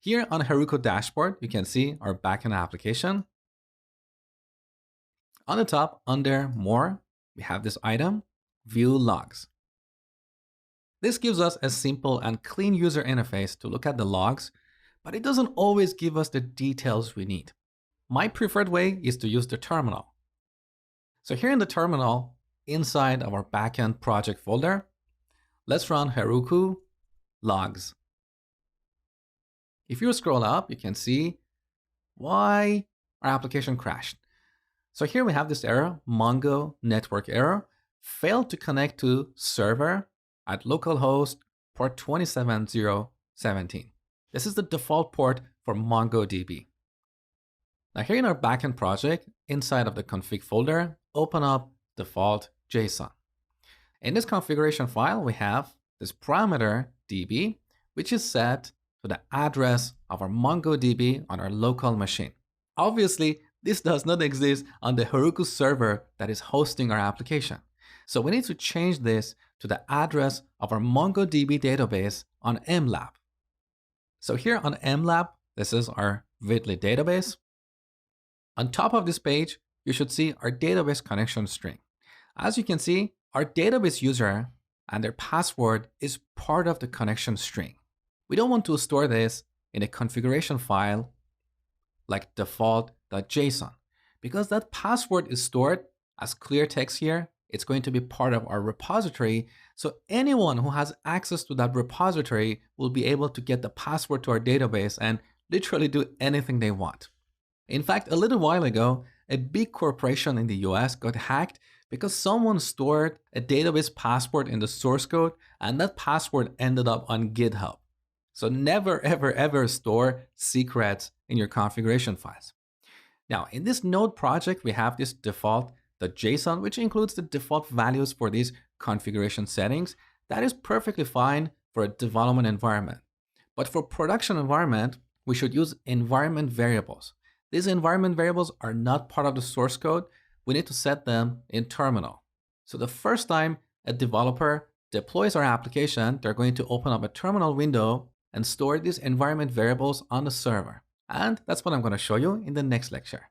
Here on Heroku dashboard, you can see our backend application. On the top, under More, we have this item, View Logs. This gives us a simple and clean user interface to look at the logs, but it doesn't always give us the details we need. My preferred way is to use the terminal. So here in the terminal, inside our backend project folder, let's run Heroku logs. If you scroll up, you can see why our application crashed. So here we have this error, Mongo network error, failed to connect to server at localhost port 27017. This is the default port for MongoDB. Now here in our backend project, inside of the config folder, open up default JSON. In this configuration file, we have this parameter DB, which is set to the address of our MongoDB on our local machine. Obviously, this does not exist on the Heroku server that is hosting our application. So we need to change this to the address of our MongoDB database on MLab. So here on MLab, this is our Vidly database. On top of this page, you should see our database connection string. As you can see, our database user and their password is part of the connection string. We don't want to store this in a configuration file like default.json because that password is stored as clear text here. It's going to be part of our repository. So anyone who has access to that repository will be able to get the password to our database and literally do anything they want. In fact, a little while ago, a big corporation in the US got hacked because someone stored a database password in the source code and that password ended up on GitHub. So never, ever, ever store secrets in your configuration files. Now, in this node project, we have this default.json, which includes the default values for these configuration settings. That is perfectly fine for a development environment. But for production environment, we should use environment variables. These environment variables are not part of the source code. We need to set them in terminal. So the first time a developer deploys our application, they're going to open up a terminal window and store these environment variables on the server. And that's what I'm going to show you in the next lecture.